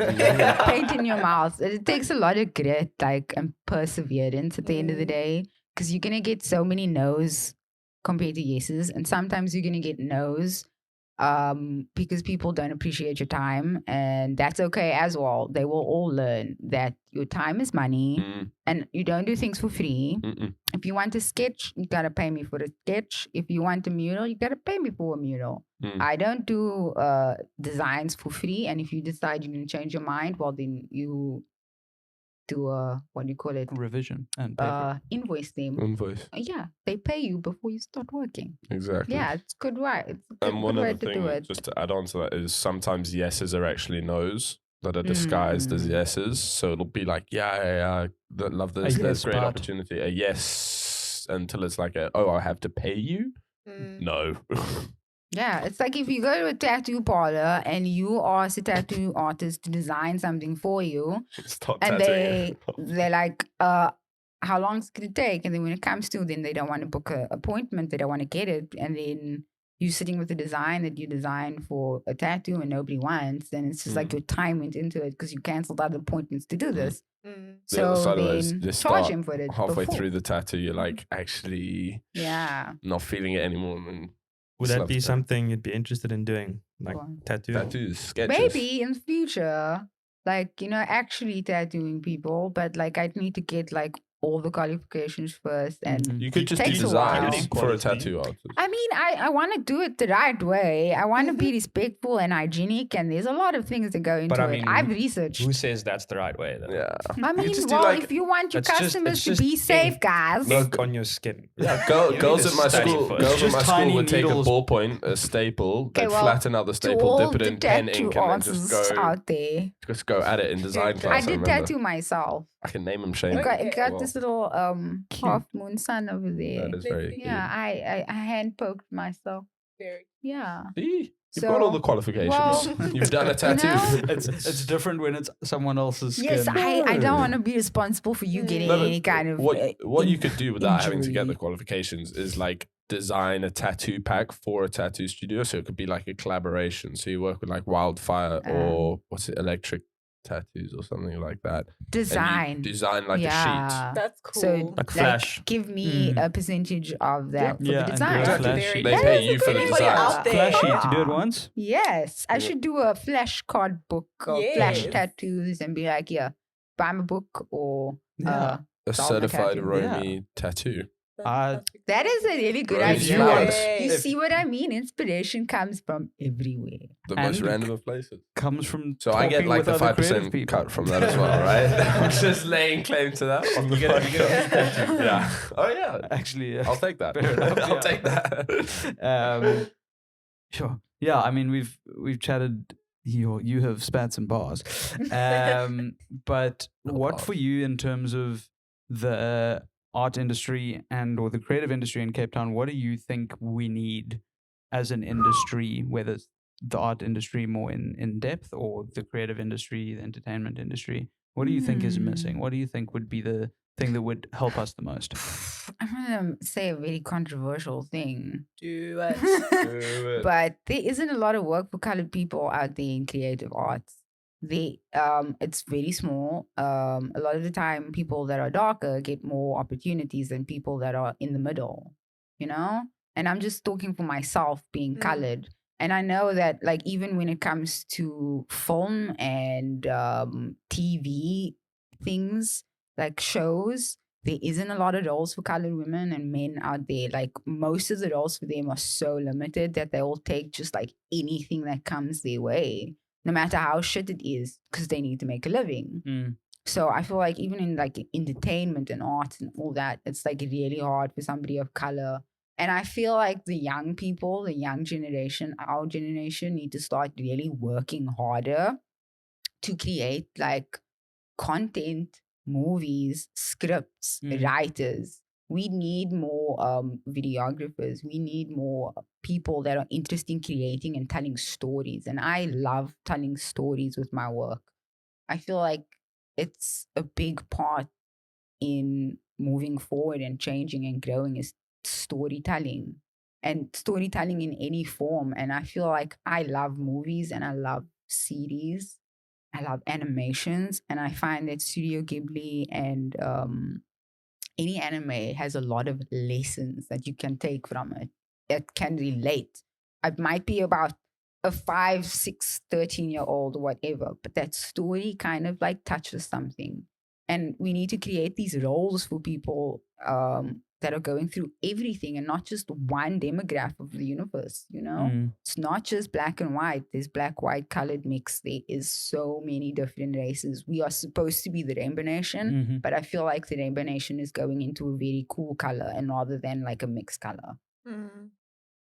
paint in your mouth. It takes a lot of grit, like, and perseverance at the end of the day, because you're gonna get so many no's compared to yeses, and sometimes you're gonna get no's because people don't appreciate your time, and that's okay as well. They will all learn that your time is money, and you don't do things for free. If you want a sketch, you gotta pay me for a sketch. If you want a mural, you gotta pay me for a mural. I don't do designs for free, and if you decide you're gonna change your mind, well, then you do a, what do you call it? Revision and pay for it. Invoice them. Invoice. Yeah, they pay you before you start working. Exactly. Yeah, it's good, right? It's a good, And one good way other to do thing, it. just to add on to that, is sometimes yeses are actually nos that are disguised as yeses. So it'll be like, yeah, love this. There's great opportunity. A yes until it's like, I have to pay you? No. Yeah, it's like if you go to a tattoo parlor and you ask a tattoo artist to design something for you, and they're like, how long is it going to take? And then when it comes to, then they don't want to book an appointment, they don't want to get it, and then you sitting with a design that you designed for a tattoo and nobody wants, then it's just like your time went into it because you canceled other appointments to do this. So then charge him for it. Halfway through the tattoo, you're like, actually, not feeling it anymore. And would that be something you'd be interested in doing? Like tattoos, sketches? Maybe in the future. Like, actually tattooing people, but like I'd need to get like all the qualifications first, and you could just do designs for a tattoo artist. I mean, I want to do it the right way. I want to be respectful and hygienic, and there's a lot of things that go into it. I've researched. Who says that's the right way, though? Yeah. I mean, if you want your customers to be safe, guys. Look on your skin. Yeah, girls at my school would take a ballpoint, a staple, they'd flatten out the staple, dip it in pen ink, and then just go at it in design class. I did tattoo myself. I can name him Shane. I got this little half moon sun over there. That is very cute. Yeah, I hand poked myself. Yeah. See? You've got all the qualifications. You've done a tattoo. It's different when it's someone else's skin. Yes, I don't want to be responsible for you getting any kind of what you could do without having to get the qualifications is like design a tattoo pack for a tattoo studio. So it could be like a collaboration. So you work with like Wildfire or Electric Tattoos or something like that. Design like a sheet. That's cool. So like Flash. Give me a percentage of that for the design. Exactly. They pay you for the design. Flash sheet. You do it once? Yes. I should do a flash card book or flash tattoos and be like, buy my book or a certified Romi tattoo. That is a really good idea. You see what I mean? Inspiration comes from everywhere. The most random of places. Comes from so I get like the 5% cut from that as well, right? I'm just laying claim to that on the podcast. Yeah. Oh yeah. Actually, I'll take that. I'll take that. Sure. Yeah. I mean, we've chatted. You have spat some bars, but what for you in terms of the art industry or the creative industry in Cape Town, what do you think we need as an industry, whether it's the art industry more in depth or the creative industry, the entertainment industry? What do you think is missing? What do you think would be the thing that would help us the most? I'm going to say a very controversial thing. Do it. But there isn't a lot of work for colored people out there in creative arts. It's very small. A lot of the time, people that are darker get more opportunities than people that are in the middle, And I'm just talking for myself being colored. And I know that, like, even when it comes to film and TV things, like shows, there isn't a lot of roles for colored women and men out there. Like, most of the roles for them are so limited that they will take just like anything that comes their way, no matter how shit it is, because they need to make a living. So I feel like even in like entertainment and art and all that, it's like really hard for somebody of color. And I feel like the young people, the young generation, our generation, need to start really working harder to create like content, movies, scripts, writers. We need more videographers. We need more people that are interested in creating and telling stories. And I love telling stories with my work. I feel like it's a big part in moving forward and changing and growing is storytelling, and storytelling in any form. And I feel like I love movies and I love series. I love animations. And I find that Studio Ghibli and any anime has a lot of lessons that you can take from it. It can relate. It might be about a 5, 6, 13-year-old or whatever, but that story kind of like touches something. And we need to create these roles for people that are going through everything and not just one demographic of the universe, you know? It's not just black and white. There's black, white, colored mix. There is so many different races. We are supposed to be the Rainbow Nation, but I feel like the Rainbow Nation is going into a very cool color and rather than like a mixed color.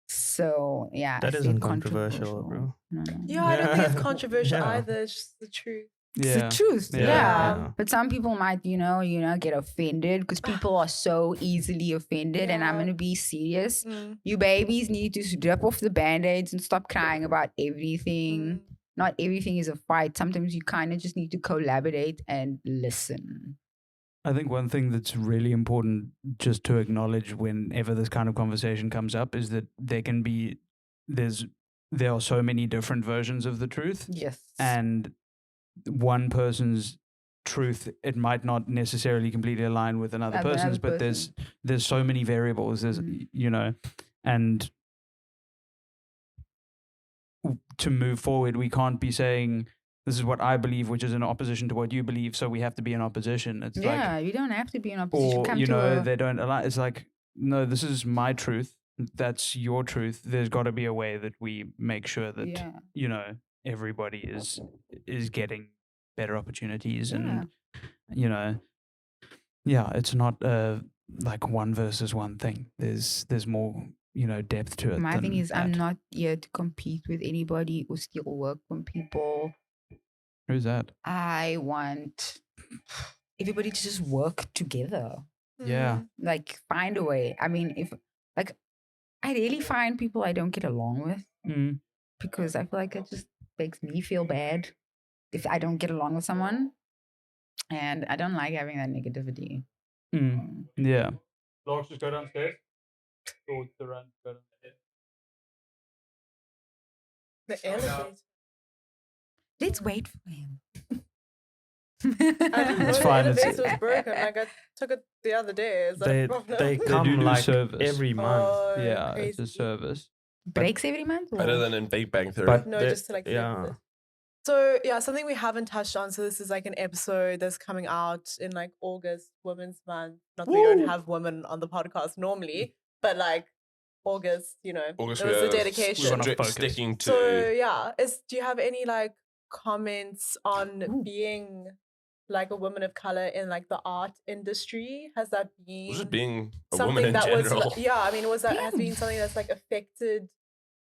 So, yeah. That isn't controversial, bro. No. Yeah, I don't think it's controversial either. It's just the truth. It's the truth. Yeah. But some people might, get offended because people are so easily offended. And I'm going to be serious. You babies need to strip off the band-aids and stop crying about everything. Not everything is a fight. Sometimes you kind of just need to collaborate and listen. I think one thing that's really important just to acknowledge whenever this kind of conversation comes up is that there are so many different versions of the truth. Yes. And one person's truth, it might not necessarily completely align with another person's, but there's so many variables. There's and to move forward, we can't be saying this is what I believe, which is in opposition to what you believe, so we have to be in opposition. It's you don't have to be in opposition. Or they don't align. It's like, no, this is my truth. That's your truth. There's got to be a way that we make sure that everybody is getting better opportunities, and it's not like one versus one thing. There's more depth to it. My thing is, I'm not here to compete with anybody or steal work from people. Who's that? I want everybody to just work together. Yeah. Like, find a way. I mean, I really find people I don't get along with because I feel like it just makes me feel bad if I don't get along with someone. And I don't like having that negativity. Yeah. Logs, just go downstairs. Go to the run. Go downstairs. The elevator. Let's wait for him. It's fine. The elevator was broken. Like, I took it the other day. They come like service every month. Yeah, crazy. it's a service. Breaks every month? Better than in Big Bang Theory. But No, just to like fix it. So yeah, something we haven't touched on. So this is like an episode that's coming out in like August, Women's Month. Not that we don't have women on the podcast normally, but like August, August, there was a dedication. Sticking to. So yeah, do you have any like comments on being like a woman of color in like the art industry? Has that been just being a something woman in that general? was has been something that's like affected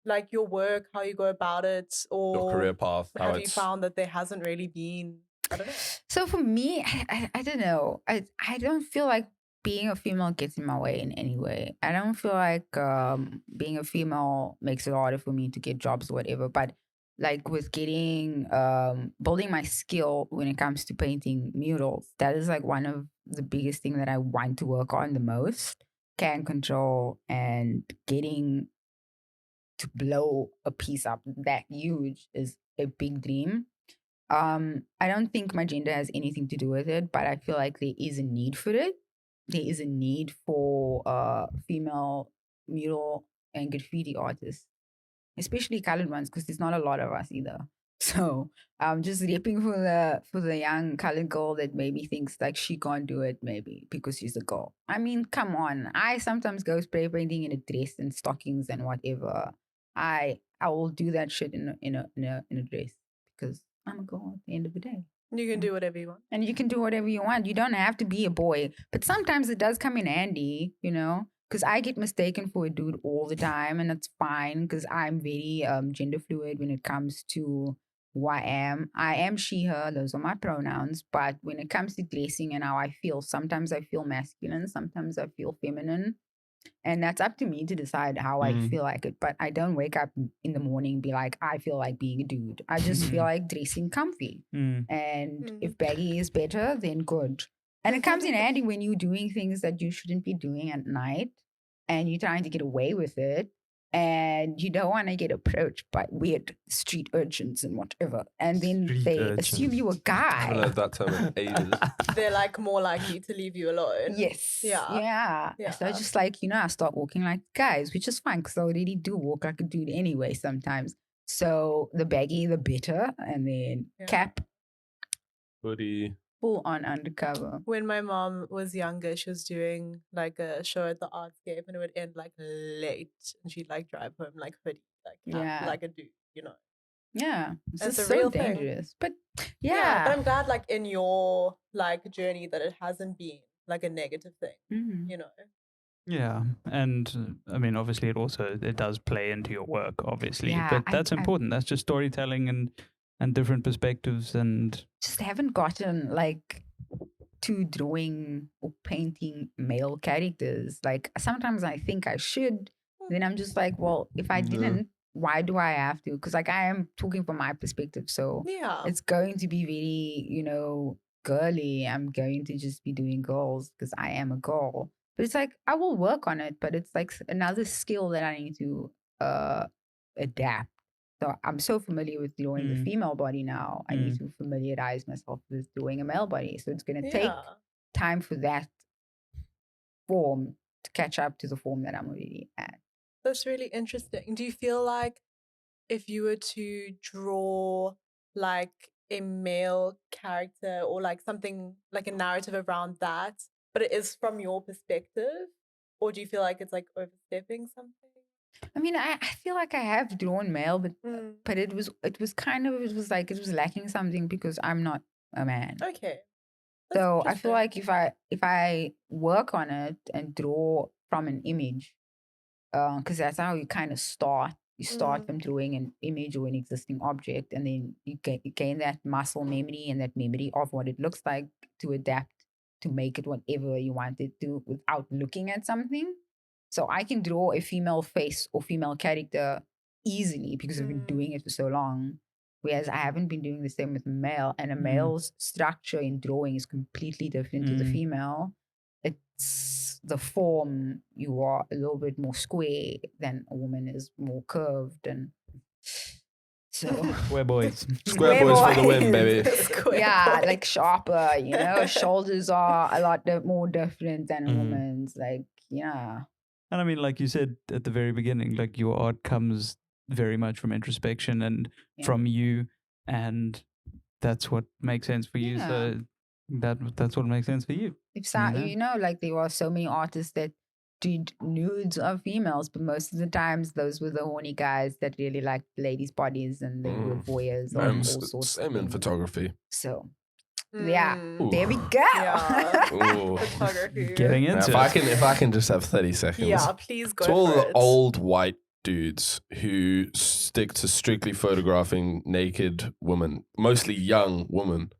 like your work, how you go about it, or Your career path? have you found that there hasn't really been? I don't know. So for me, I don't know. I don't feel like being a female gets in my way in any way. I don't feel like being a female makes it harder for me to get jobs or whatever. But like with getting building my skill when it comes to painting murals, that is like one of the biggest thing that I want to work on the most. Can control and getting to blow a piece up that huge is a big dream. I don't think my gender has anything to do with it, but I feel like there is a need for it. There is a need for female mural and graffiti artists, especially colored ones, because there's not a lot of us either. So I'm just ripping for the young colored girl that maybe thinks like she can't do it, maybe because she's a girl. I mean, come on. I sometimes go spray painting in a dress and stockings and whatever. I will do that shit in a dress because I'm a girl at the end of the day. You can do whatever you want. And you can do whatever you want. You don't have to be a boy. But sometimes it does come in handy, because I get mistaken for a dude all the time, and that's fine because I'm very gender fluid when it comes to who I am. I am she, her. Those are my pronouns. But when it comes to dressing and how I feel, sometimes I feel masculine. Sometimes I feel feminine. And that's up to me to decide how I feel like it. But I don't wake up in the morning and be like, I feel like being a dude. I just feel like dressing comfy. And if baggy is better, then good. And it comes in handy when you're doing things that you shouldn't be doing at night and you're trying to get away with it. And you don't want to get approached by weird street urchins and whatever. And then they assume you're a guy. I heard that term in ages. They're like more likely to leave you alone. Yes. Yeah. So I just like, I start walking like guys, which is fine because I already do walk like a dude anyway sometimes. So the baggy, the better, and then cap, Hoodie. full on undercover. When my mom was younger, she was doing like a show at the Artscape, and it would end like late, and she'd like drive home like hoodie, like cap, like a dude, you know. Yeah, it's It's just a so real dangerous. But But yeah, I'm glad like in your like journey that it hasn't been like a negative thing, Mhm. you know. Yeah, and I mean, obviously, it does play into your work, obviously, Yeah, but that's I important. That's just storytelling and different perspectives, and just haven't gotten like to drawing or painting male characters. Like sometimes I think I should. Then I'm just like, well, if I didn't, why do I have to? Because like I am talking from my perspective, so Yeah. it's going to be very, girly. I'm going to just be doing girls because I am a girl. But it's like I will work on it, but it's like another skill that I need to adapt. So I'm so familiar with drawing the female body now. I need to familiarize myself with doing a male body. So it's going to take time for that form to catch up to the form that I'm already at. That's really interesting. Do you feel like if you were to draw like a male character or like something like a narrative around that, but it is from your perspective, or do you feel like it's like overstepping something? I mean, I feel like I have drawn male, but it was lacking something because I'm not a man. Okay. So I feel like if I work on it and draw from an image, because that's how you kind of start. You start from drawing an image or an existing object, and then you gain that muscle memory and that memory of what it looks like to adapt to make it whatever you want it to without looking at something. So I can draw a female face or female character easily because I've been doing it for so long. Whereas I haven't been doing the same with male, and a male's structure in drawing is completely different to the female. It's the form, you are a little bit more square than a woman is more curved, and so square boys. Square boys for the win, baby. yeah, like sharper, shoulders are a lot more different than a woman's. Like, yeah. And I mean, like you said at the very beginning, like your art comes very much from introspection and from you, and that's what makes sense for you. So that's what makes sense for you. If like there are so many artists that did nudes of females, but most of the times those were the horny guys that really liked ladies' bodies, and they were voyeurs of all sorts. Same in photography. So there we go. Yeah. Photography. Getting into if I can just have 30 seconds. Yeah, please go to all for the it. old white dudes who stick to strictly photographing naked women, mostly young women,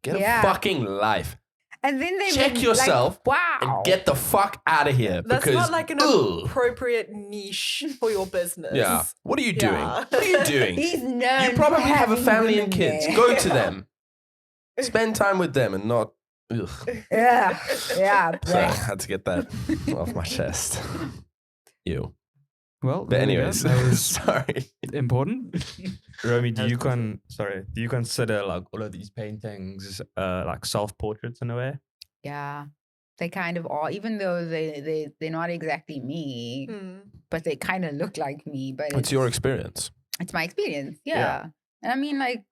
get a fucking life. And then they check yourself and get the fuck out of here. That's because, not like an appropriate niche for your business. Yeah. What are you doing? What are you doing? He's known You probably for have a having family and women kids. there. Go to them. Spend time with them and not. Ugh. Yeah. So I had to get that off my chest. Ew. Well, But anyways, that was sorry. important. Romy, do you consider like all of these paintings like self-portraits in a way? Yeah, they kind of are, even though they're not exactly me, but they kind of look like me. But It's your experience. It's my experience, yeah. And I mean, like,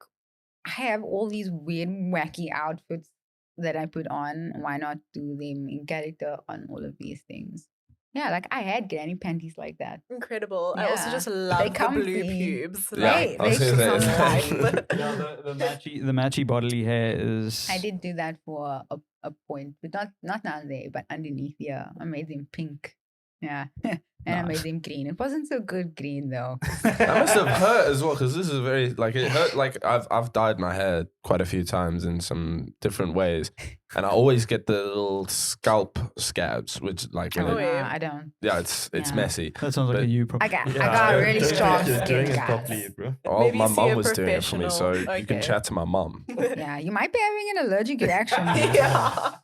I have all these weird, wacky outfits that I put on. Why not do them in character on all of these things? Yeah, like I had granny panties like that. Incredible. Yeah. I also just love the blue pubes. Yeah, Like, I was they gonna just say. sound like- The matchy bodily hair is. I did do that for a point, but not down there, but underneath. Yeah, I made them pink. Yeah, and I made them green. It wasn't so good green though. That must have hurt as well, because this is very it hurt. Like I've dyed my hair quite a few times in some different ways, and I always get the little scalp scabs, which like when I don't. yeah, it's messy. That sounds like a you problem. I got really strong You're doing skin, it guys. properly, bro. Oh, Maybe my see mum a was doing it for me, so professional. you can Okay. chat to my mum. Yeah, you might be having an allergic reaction. Yeah.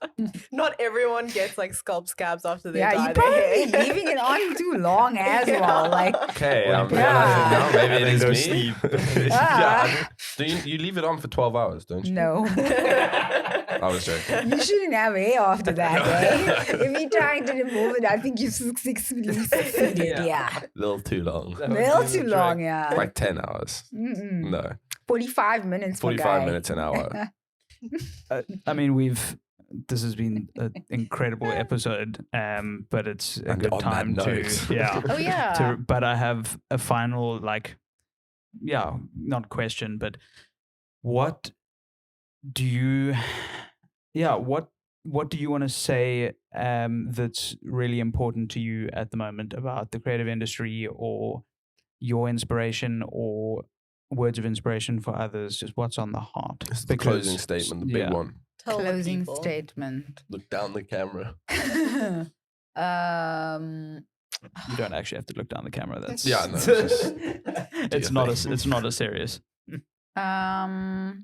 Not everyone gets like scalp scabs after they Yeah, dye you their probably hair. leaving it on too long as well. Like, Okay, I'm Yeah. realizing now maybe it And is then go me. sleep. yeah, do you leave it on for 12 hours, don't you? no. I was joking. You shouldn't have hair after that, eh? If you're trying to remove it, I think you've successfully succeeded. Yeah. A little too long. That would Little be too the long, trick. yeah. Like 10 hours. Mm-mm. No. 45 minutes. 45 minutes an hour. I mean, this has been an incredible episode, but it's a And good on that time to note. Oh, yeah. But I have a final not question, but what do you what do you want to say that's really important to you at the moment about the creative industry, or your inspiration, or words of inspiration for others? Just what's on the heart? It's the closing statement, the big one. Tell the Closing people. statement. Look down the camera. You don't actually have to look down the camera. That's Yeah, no, it's just it's not it's not as serious. I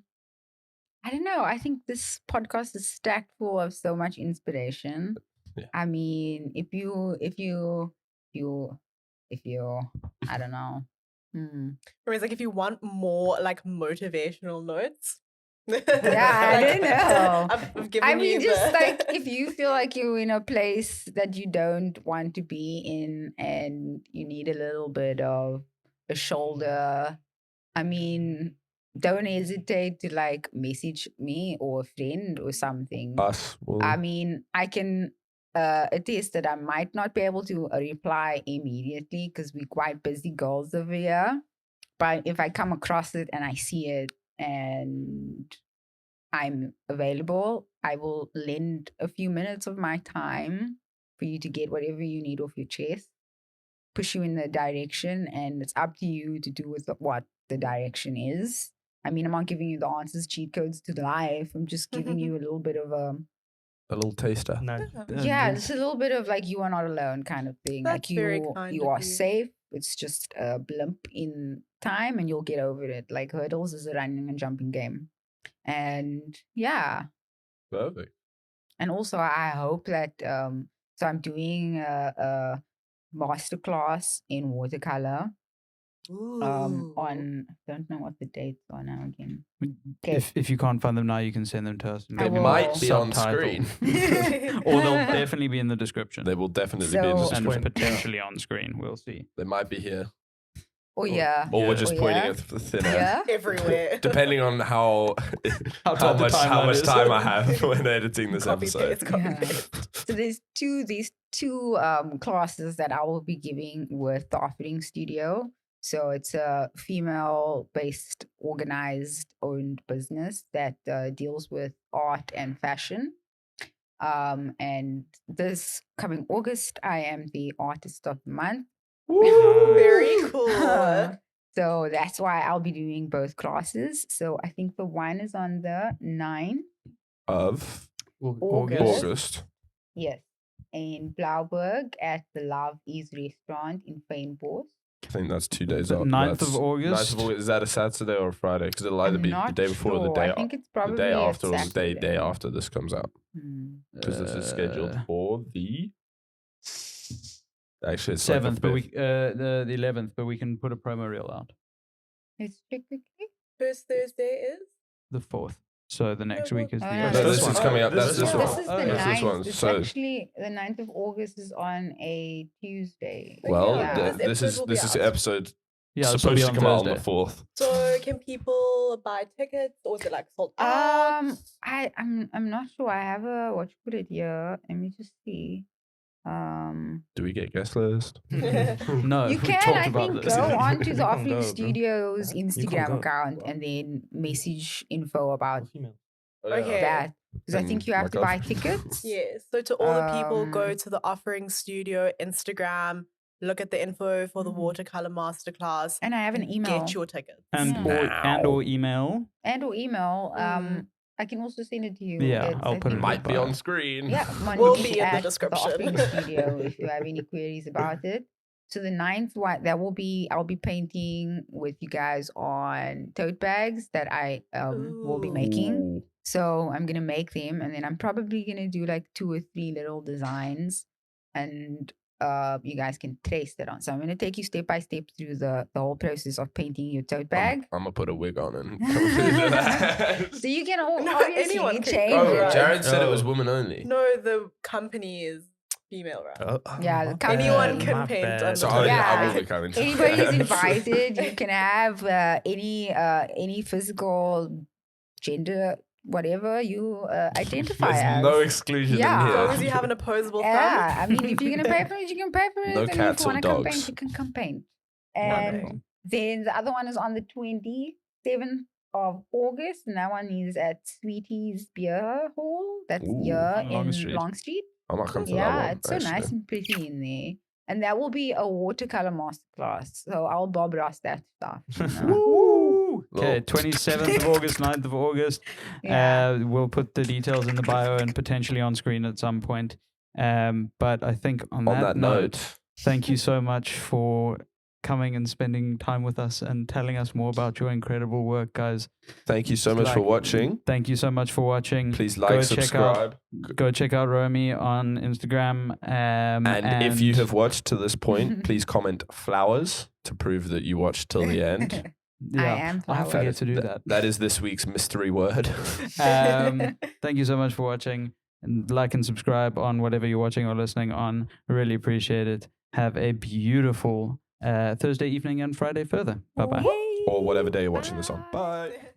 don't know. I think this podcast is stacked full of so much inspiration. Yeah. I mean, if you, I don't know. Whereas, like, if you want more like motivational notes. I don't know. I've given I mean, you just the... like if you feel like you're in a place that you don't want to be in and you need a little bit of a shoulder, I mean, don't hesitate to like message me or a friend or something. Us. I mean, I can attest that I might not be able to reply immediately because we're quite busy girls over here. But if I come across it and I see it and I'm available, I will lend a few minutes of my time for you to get whatever you need off your chest, push you in the direction, and it's up to you to do with what the direction is. I mean, I'm not giving you the answers, cheat codes to life. I'm just giving you a little bit of a little taster. No. yeah, it's a little bit of like you are not alone kind of thing. That's like very you kind you of are you. safe. It's just a blimp in time and you'll get over it. Like hurdles is a running and jumping game. And yeah. Perfect. And also I hope that so I'm doing a masterclass in watercolor. On I don't know what the dates are now again. If you can't find them now, you can send them to us. I They will- might be on Subtitled. screen. Or they'll definitely be in the description. They will definitely be in the So- And description. potentially on screen. We'll see. They might be here. Oh yeah. Or we're Yeah. just Oh, pointing yeah? at the thin air. Yeah. Everywhere. Depending on how tight the much timeline is. time I have when editing this Copy episode. paste, copy Yeah. paste. So there's these two classes that I will be giving with the Offering Studio. So it's a female-based, organized, owned business that deals with art and fashion. And this coming August, I am the Artist of the Month. Very cool. So that's why I'll be doing both classes. So I think the one is on the 9th. Of August. August. Yes. In Blauberg at the Love Is restaurant in Fynbos. I think that's 2 days The off. 9th That's of August? 9th of August. Is that a Saturday or a Friday? Because it'll either I'm be the not day before or the sure. day I think it's probably the day a after or the day Saturday. after this comes out. Because this is scheduled for the actually it's like the 7th, but 5th. the 11th, but we can put a promo reel out. Let's check quickly. First Thursday is? The 4th. So the next week is the No, No, this one. is coming up. This That's is this one. one. This is the Oh, That's this 9th. one. It's So actually the 9th of August is on a Tuesday. well, Yeah. this is will be this out. episode Yeah, this will supposed be to on come out on Thursday. the 4th. So can people buy tickets or is it like sold out? I'm not sure. I have a what you put it here. Let me just see. Do we get guest list? No, You we can, talked I about think, this. go on to You the can Offering go, bro. Studios You can Instagram go. account and then message info about Okay. that. Because I And think you have to my buy God. tickets. Yes. So to all the people, go Um, to the Offering Studio Instagram, look at the info for the Mhm. watercolor masterclass, And I have an email. get your tickets. and Yeah. or email. or email. Mm. I can also send it to you. Yeah, It's, I'll I put it think- in Might be bio. on screen. Yeah, Will Monique be in the at description. Offering Studio if you have any queries about it. So the 9th one, I'll be painting with you guys on tote bags that I will be Ooh. making. Ooh. So I'm gonna make them, and then I'm probably gonna do like 2 or 3 little designs, and you guys can trace that on. So I'm going to take you step by step through the whole process of painting your tote bag. I'm gonna put a wig on and come through that. So you can No, obviously anyone can change go, Oh, right? Jared said it was Oh. woman only. No, the company is female, right? Yeah, the my company- Anyone bad, can my paint bad. on the So tote yeah, I Yeah. will be coming. Anybody's invited. You can have any physical gender, whatever you identify There's as. no exclusion Yeah. in As here. long as you have an opposable Yeah, I thumb. mean, if you're gonna pay for it, you can pay for it. No and cats if you or want to come dogs. paint, you can come paint. Wonderful. And then the other one is on the 27th of August, and that one is at Sweetie's Beer Hall. That's Ooh, here on Long in Street. Long Street. I might come to that Yeah, one. it's so nice and pretty in there. And that will be a watercolor masterclass. So I'll Bob Ross that stuff. You know? Woo! Okay, Well- 27th of August, 9th of August. Yeah. We'll put the details in the bio and potentially on screen at some point. But I think on that note, thank you so much for coming and spending time with us and telling us more about your incredible work, guys. thank you so much for Like, watching. Thank you so much for watching. Please Go like, check out- subscribe. Go check out Romi on Instagram. And if you have watched to this point, please comment flowers to prove that you watched till the end. yeah, I am I flowers. forget to do that. That is this week's mystery word. Thank you so much for watching. And like and subscribe on whatever you're watching or listening on. Really appreciate it. Have a beautiful Thursday evening and Friday further. Bye bye. or whatever day you're watching this on. Bye.